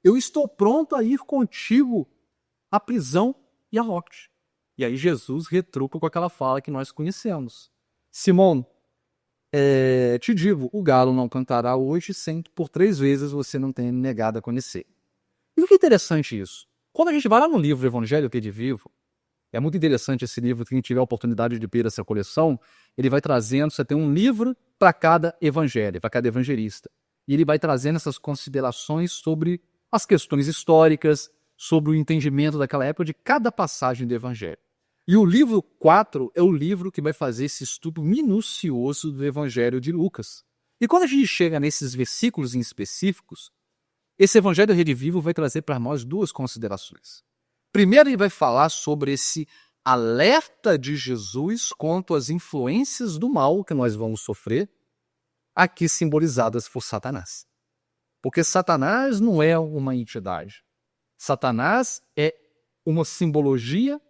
eu estou pronto a ir contigo à prisão e à morte. E aí Jesus retruca com aquela fala que nós conhecemos. Simão, te digo, o galo não cantará hoje sem que por 3 vezes você não tenha negado a conhecer. E o que é interessante isso? Quando a gente vai lá no livro Evangelho que é de Vivo, é muito interessante esse livro, quem tiver a oportunidade de ver essa coleção, ele vai trazendo, você tem um livro para cada evangelho, para cada evangelista. E ele vai trazendo essas considerações sobre as questões históricas, sobre o entendimento daquela época de cada passagem do evangelho. E o livro 4 é o livro que vai fazer esse estudo minucioso do Evangelho de Lucas. E quando a gente chega nesses versículos em específicos, esse Evangelho Redivivo vai trazer para nós 2 considerações. Primeiro, ele vai falar sobre esse alerta de Jesus quanto às influências do mal que nós vamos sofrer, aqui simbolizadas por Satanás. Porque Satanás não é uma entidade. Satanás é uma simbologia,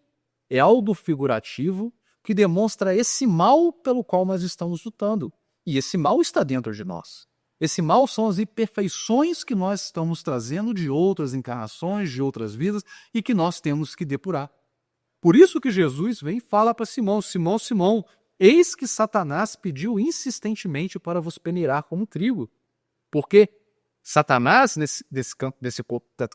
é algo figurativo que demonstra esse mal pelo qual nós estamos lutando. E esse mal está dentro de nós. Esse mal são as imperfeições que nós estamos trazendo de outras encarnações, de outras vidas, e que nós temos que depurar. Por isso que Jesus vem e fala para Simão, Simão, Simão, eis que Satanás pediu insistentemente para vos peneirar como trigo. Porque Satanás,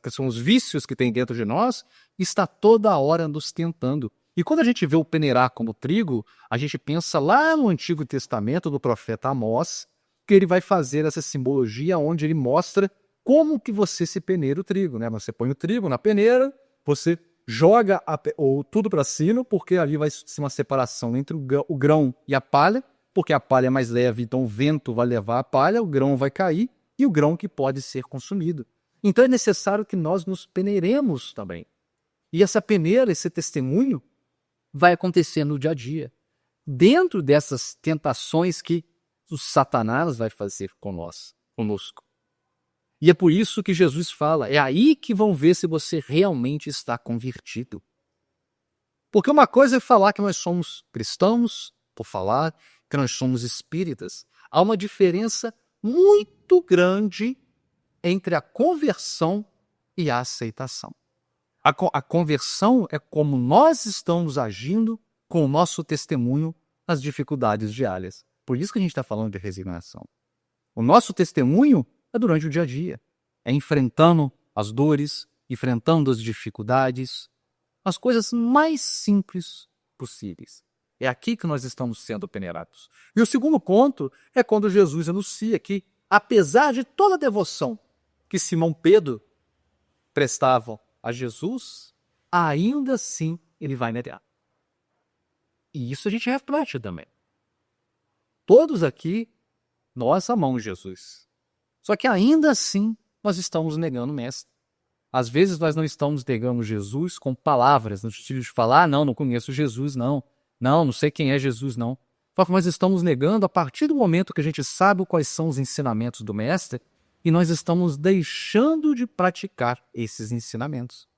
que são os vícios que tem dentro de nós, está toda hora nos tentando. E quando a gente vê o peneirar como trigo, a gente pensa lá no Antigo Testamento do profeta Amós, que ele vai fazer essa simbologia onde ele mostra como que você se peneira o trigo, né? Você põe o trigo na peneira, você joga tudo para cima, porque ali vai ser uma separação entre o grão e a palha, porque a palha é mais leve, então o vento vai levar a palha, o grão vai cair, e o grão que pode ser consumido. Então é necessário que nós nos peneiremos também. E essa peneira, esse testemunho, vai acontecer no dia a dia. Dentro dessas tentações que o Satanás vai fazer conosco. E é por isso que Jesus fala, é aí que vão ver se você realmente está convertido. Porque uma coisa é falar que nós somos cristãos, por falar que nós somos espíritas. Há uma diferença muito grande entre a conversão e a aceitação. A conversão é como nós estamos agindo com o nosso testemunho nas dificuldades diárias. Por isso que a gente está falando de resignação. O nosso testemunho é durante o dia a dia. É enfrentando as dores, enfrentando as dificuldades, as coisas mais simples possíveis. É aqui que nós estamos sendo peneirados. E o segundo ponto é quando Jesus anuncia que, apesar de toda a devoção, que Simão Pedro prestavam a Jesus, ainda assim ele vai negar. E isso a gente reflete também. Todos aqui, nós amamos Jesus. Só que ainda assim nós estamos negando o Mestre. Às vezes nós não estamos negando Jesus com palavras, no sentido de falar, não conheço Jesus, não sei quem é Jesus, não. Só que nós estamos negando a partir do momento que a gente sabe quais são os ensinamentos do Mestre e nós estamos deixando de praticar esses ensinamentos.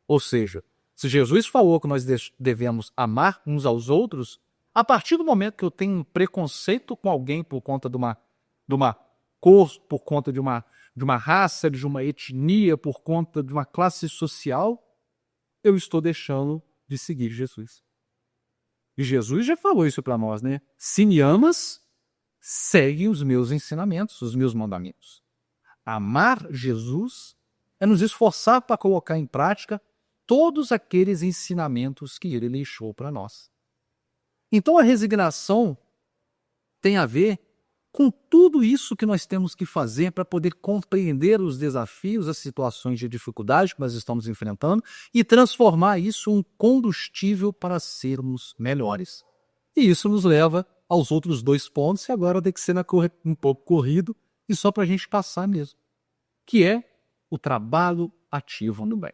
Ou seja, se Jesus falou que nós devemos amar uns aos outros, a partir do momento que eu tenho um preconceito com alguém por conta de uma cor, por conta de uma raça, de uma etnia, por conta de uma classe social, eu estou deixando de seguir Jesus. E Jesus já falou isso para nós, né? Se me amas, segue os meus ensinamentos, os meus mandamentos. Amar Jesus é nos esforçar para colocar em prática todos aqueles ensinamentos que ele deixou para nós. Então a resignação tem a ver com tudo isso que nós temos que fazer para poder compreender os desafios, as situações de dificuldade que nós estamos enfrentando e transformar isso em um combustível para sermos melhores. E isso nos leva aos outros 2 pontos, e agora tem que ser um pouco corrido e só para a gente passar mesmo, que é o trabalho ativo no bem.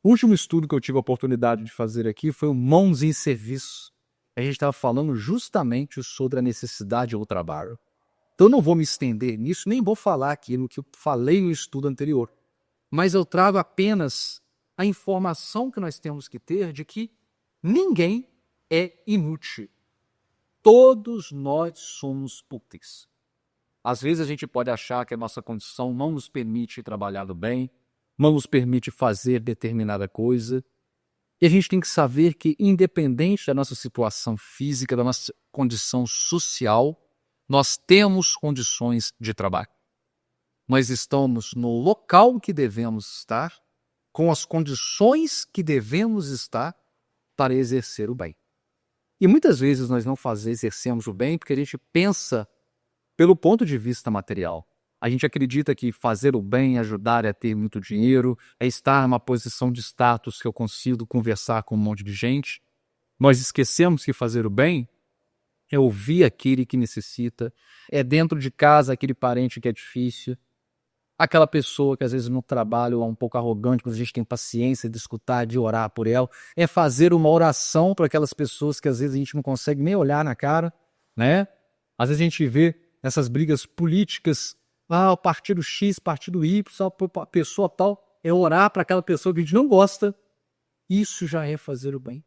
O último estudo que eu tive a oportunidade de fazer aqui foi o Mãos em Serviço. A gente estava falando justamente sobre a necessidade do trabalho. Então eu não vou me estender nisso, nem vou falar aquilo que eu falei no estudo anterior. Mas eu trago apenas a informação que nós temos que ter de que ninguém é inútil. Todos nós somos úteis. Às vezes a gente pode achar que a nossa condição não nos permite trabalhar do bem, não nos permite fazer determinada coisa. E a gente tem que saber que, independente da nossa situação física, da nossa condição social, nós temos condições de trabalho. Nós estamos no local que devemos estar, com as condições que devemos estar para exercer o bem. E muitas vezes nós não exercemos o bem porque a gente pensa pelo ponto de vista material. A gente acredita que fazer o bem, ajudar é ter muito dinheiro, é estar numa posição de status que eu consigo conversar com um monte de gente. Nós esquecemos que fazer o bem é ouvir aquele que necessita, é dentro de casa aquele parente que é difícil, aquela pessoa que às vezes no trabalho é um pouco arrogante, mas a gente tem paciência de escutar, de orar por ela, é fazer uma oração para aquelas pessoas que às vezes a gente não consegue nem olhar na cara, né? Às vezes a gente vê essas brigas políticas, o partido X, partido Y, a pessoa tal, é orar para aquela pessoa que a gente não gosta. Isso já é fazer o bem.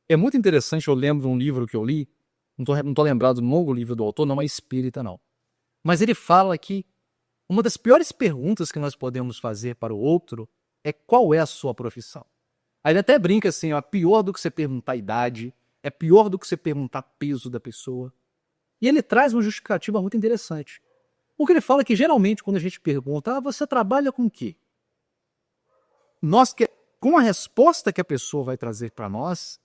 É muito interessante, eu lembro de um livro que eu li, não tô lembrado do novo livro do autor, não é espírita não. Mas ele fala que uma das piores perguntas que nós podemos fazer para o outro é qual é a sua profissão. Aí ele até brinca assim, é pior do que você perguntar a idade, é pior do que você perguntar peso da pessoa. E ele traz uma justificativa muito interessante. Porque ele fala que geralmente quando a gente pergunta, você trabalha com o quê? Com a resposta que a pessoa vai trazer para nós,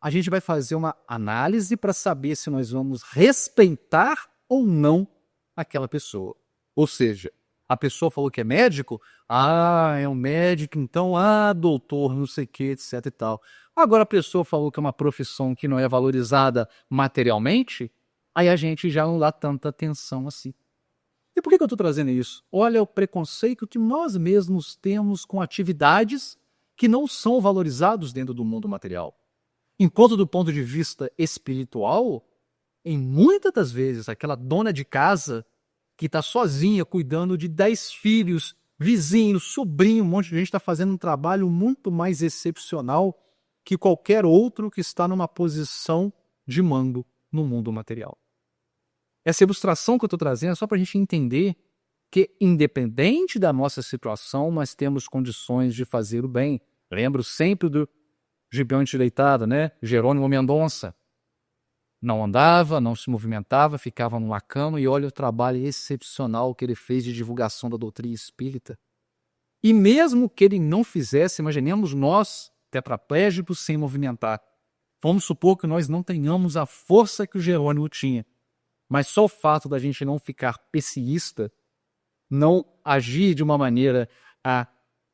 a gente vai fazer uma análise para saber se nós vamos respeitar ou não aquela pessoa. Ou seja, a pessoa falou que é médico, é um médico, então, doutor, não sei o que, etc e tal. Agora a pessoa falou que é uma profissão que não é valorizada materialmente, aí a gente já não dá tanta atenção assim. E por que eu estou trazendo isso? Olha o preconceito que nós mesmos temos com atividades que não são valorizadas dentro do mundo material. Enquanto do ponto de vista espiritual, em muitas das vezes, aquela dona de casa que está sozinha cuidando de 10 filhos, vizinhos, sobrinho, um monte de gente está fazendo um trabalho muito mais excepcional que qualquer outro que está numa posição de mando no mundo material. Essa ilustração que eu estou trazendo é só para a gente entender que, independente da nossa situação, nós temos condições de fazer o bem. Lembro sempre do Gibeão Endireitado, né? Jerônimo Mendonça. Não andava, não se movimentava, ficava numa cama e olha o trabalho excepcional que ele fez de divulgação da doutrina espírita. E mesmo que ele não fizesse, imaginemos nós, tetraplégicos, sem movimentar. Vamos supor que nós não tenhamos a força que o Jerônimo tinha. Mas só o fato da gente não ficar pessimista não agir de uma maneira a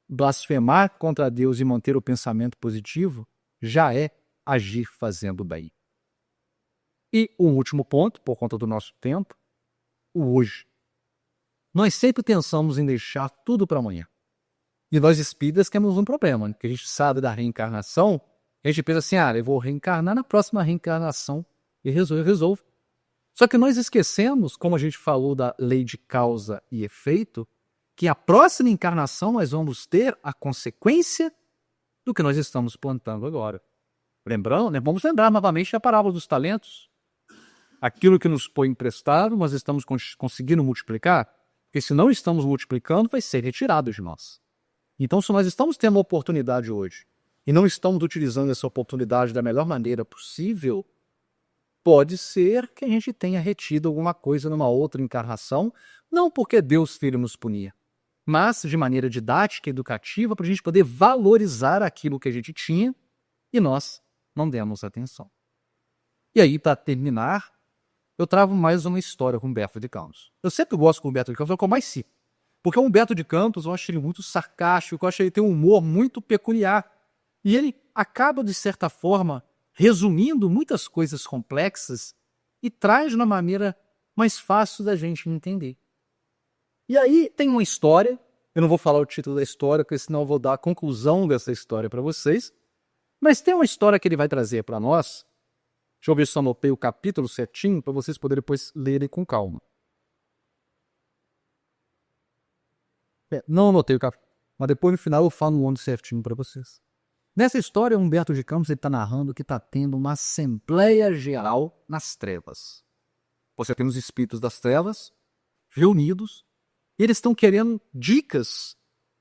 blasfemar contra Deus e manter o pensamento positivo, já é agir fazendo bem. E um último ponto, por conta do nosso tempo, o hoje. Nós sempre pensamos em deixar tudo para amanhã. E nós espíritas temos um problema, que a gente sabe da reencarnação, a gente pensa assim, eu vou reencarnar na próxima reencarnação e resolvo. Só que nós esquecemos, como a gente falou da lei de causa e efeito, que a próxima encarnação nós vamos ter a consequência do que nós estamos plantando agora. Lembrando, né? Vamos lembrar novamente a parábola dos talentos. Aquilo que nos foi emprestado, nós estamos conseguindo multiplicar, porque se não estamos multiplicando, vai ser retirado de nós. Então, se nós estamos tendo uma oportunidade hoje e não estamos utilizando essa oportunidade da melhor maneira possível, pode ser que a gente tenha retido alguma coisa numa outra encarnação, não porque Deus filho nos punia, mas de maneira didática e educativa para a gente poder valorizar aquilo que a gente tinha e nós não demos atenção. E aí, para terminar, eu trago mais uma história com Humberto de Campos. Eu sempre gosto com Humberto de Campos, é o que eu mais cito. Porque o Humberto de Campos, eu acho ele muito sarcástico, eu acho ele tem um humor muito peculiar. E ele acaba, de certa forma, resumindo muitas coisas complexas e traz de uma maneira mais fácil da gente entender. E aí tem uma história, eu não vou falar o título da história, porque senão eu vou dar a conclusão dessa história para vocês, mas tem uma história que ele vai trazer para nós. Deixa eu ver se eu anotei o capítulo certinho, para vocês poderem depois lerem com calma. Não anotei o capítulo, mas depois no final eu falo o ano certinho para vocês. Nessa história, Humberto de Campos está narrando que está tendo uma assembleia geral nas trevas. Você tem os espíritos das trevas reunidos e eles estão querendo dicas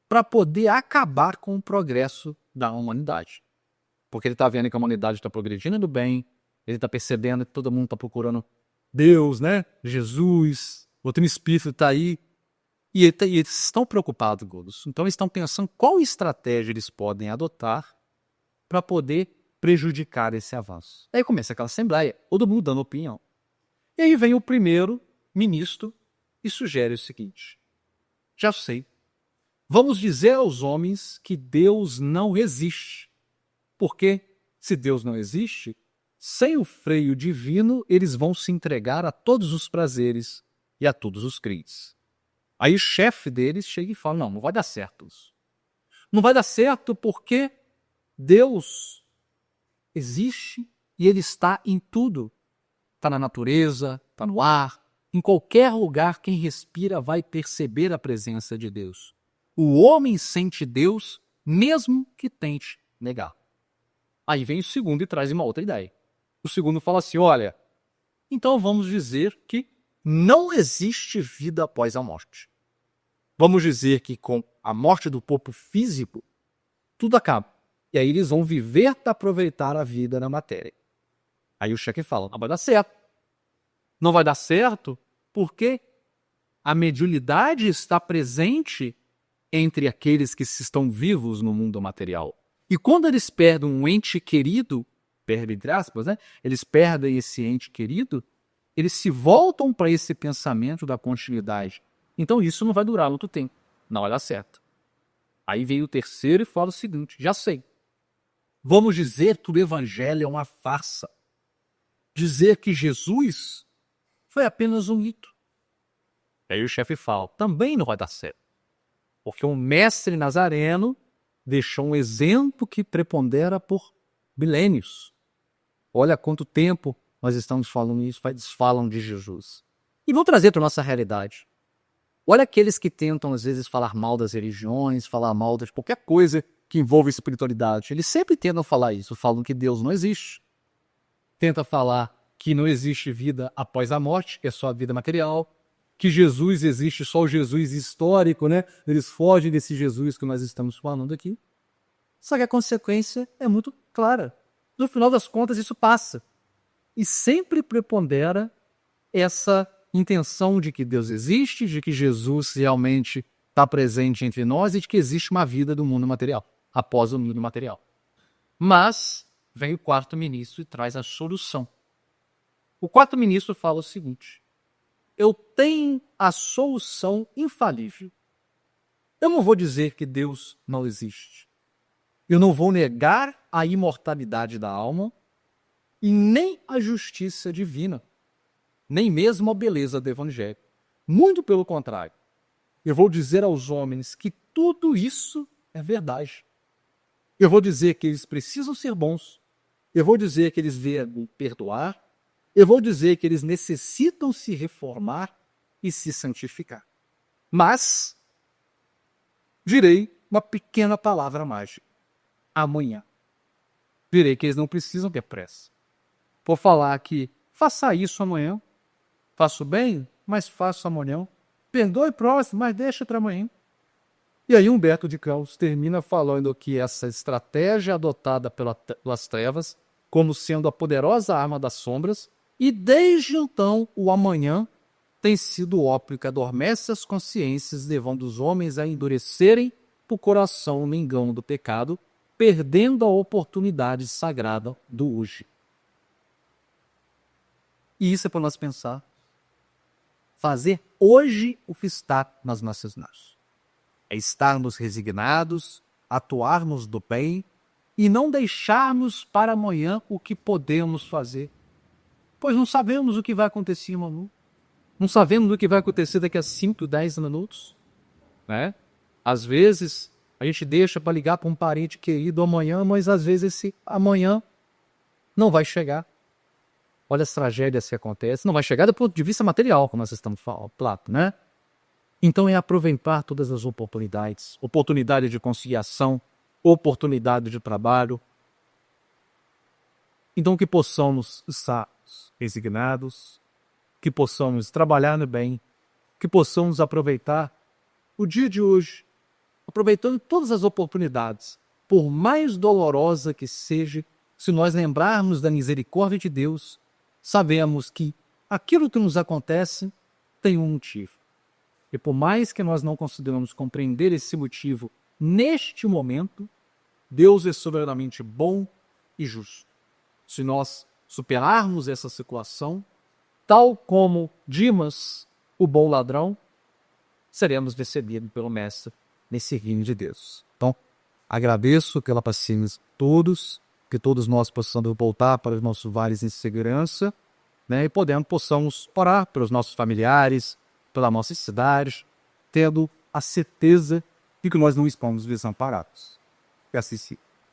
para poder acabar com o progresso da humanidade. Porque ele está vendo que a humanidade está progredindo do bem, ele está percebendo que todo mundo está procurando Deus, né? Jesus, outro espírito está aí. E eles estão preocupados, Godos. Então eles estão pensando qual estratégia eles podem adotar para poder prejudicar esse avanço. Aí começa aquela assembleia, todo mundo dando opinião. E aí vem o primeiro ministro e sugere o seguinte: já sei, vamos dizer aos homens que Deus não existe. Porque se Deus não existe, sem o freio divino, eles vão se entregar a todos os prazeres e a todos os crimes. Aí o chefe deles chega e fala, não vai dar certo isso. Não vai dar certo porque Deus existe e Ele está em tudo. Está na natureza, está no ar. Em qualquer lugar, quem respira vai perceber a presença de Deus. O homem sente Deus mesmo que tente negar. Aí vem o segundo e traz uma outra ideia. O segundo fala assim, olha, então vamos dizer que não existe vida após a morte. Vamos dizer que com a morte do corpo físico, tudo acaba. E aí eles vão viver para aproveitar a vida na matéria. Aí o chefe fala, não vai dar certo. Não vai dar certo porque a mediunidade está presente entre aqueles que estão vivos no mundo material. E quando eles perdem um ente querido, perdem entre aspas, né? Eles perdem esse ente querido, eles se voltam para esse pensamento da continuidade. Então isso não vai durar muito tempo. Não vai dar certo. Aí veio o terceiro e fala o seguinte, já sei. Vamos dizer que o evangelho é uma farsa. Dizer que Jesus foi apenas um mito. Aí o chefe fala, também não vai dar certo. Porque o mestre Nazareno deixou um exemplo que prepondera por milênios. Olha quanto tempo nós estamos falando isso, eles falam de Jesus. E vou trazer para a nossa realidade. Olha aqueles que tentam, às vezes, falar mal das religiões, falar mal de qualquer coisa que envolve espiritualidade. Eles sempre tentam falar isso, falam que Deus não existe. Tenta falar que não existe vida após a morte, é só a vida material. Que Jesus existe só o Jesus histórico, né? Eles fogem desse Jesus que nós estamos falando aqui. Só que a consequência é muito clara. No final das contas, isso passa. E sempre prepondera essa intenção de que Deus existe, de que Jesus realmente está presente entre nós e de que existe uma vida do mundo material, após o mundo material. Mas vem o quarto ministro e traz a solução. O quarto ministro fala o seguinte, eu tenho a solução infalível. Eu não vou dizer que Deus não existe. Eu não vou negar a imortalidade da alma e nem a justiça divina, nem mesmo a beleza do evangelho. Muito pelo contrário. Eu vou dizer aos homens que tudo isso é verdade. Eu vou dizer que eles precisam ser bons. Eu vou dizer que eles devem perdoar. Eu vou dizer que eles necessitam se reformar e se santificar. Mas direi uma pequena palavra mágica. Amanhã. Direi que eles não precisam ter pressa. Vou falar que faça isso amanhã. Faço bem, mas faço amanhã. Perdoe próximo, mas deixa para amanhã. E aí Humberto de Campos termina falando que essa estratégia adotada pelas trevas, como sendo a poderosa arma das sombras, e desde então o amanhã tem sido o ópio que adormece as consciências, levando os homens a endurecerem o coração no engano do pecado, perdendo a oportunidade sagrada do hoje. E isso é para nós pensar. Fazer hoje o que está nas nossas mãos. É estarmos resignados, atuarmos do bem e não deixarmos para amanhã o que podemos fazer. Pois não sabemos o que vai acontecer amanhã. Não sabemos o que vai acontecer daqui a 5, 10 minutos. Né? Às vezes, a gente deixa para ligar para um parente querido amanhã, mas às vezes esse amanhã não vai chegar. Olha as tragédias que acontecem. Não vai chegar do ponto de vista material, como nós estamos falando, né? Então é aproveitar todas as oportunidades. Oportunidade de conciliação, oportunidade de trabalho. Então que possamos estar resignados, que possamos trabalhar no bem, que possamos aproveitar o dia de hoje, aproveitando todas as oportunidades, por mais dolorosa que seja, se nós lembrarmos da misericórdia de Deus, sabemos que aquilo que nos acontece tem um motivo. E por mais que nós não consideramos compreender esse motivo neste momento, Deus é soberanamente bom e justo. Se nós superarmos essa situação, tal como Dimas, o bom ladrão, seremos recebidos pelo Mestre nesse reino de Deus. Então, agradeço pela paciência de todos, que todos nós possamos voltar para os nossos vales em segurança, né, e possamos orar pelos nossos familiares, pela nossa cidade, tendo a certeza de que nós não estamos desamparados. Que assim seja.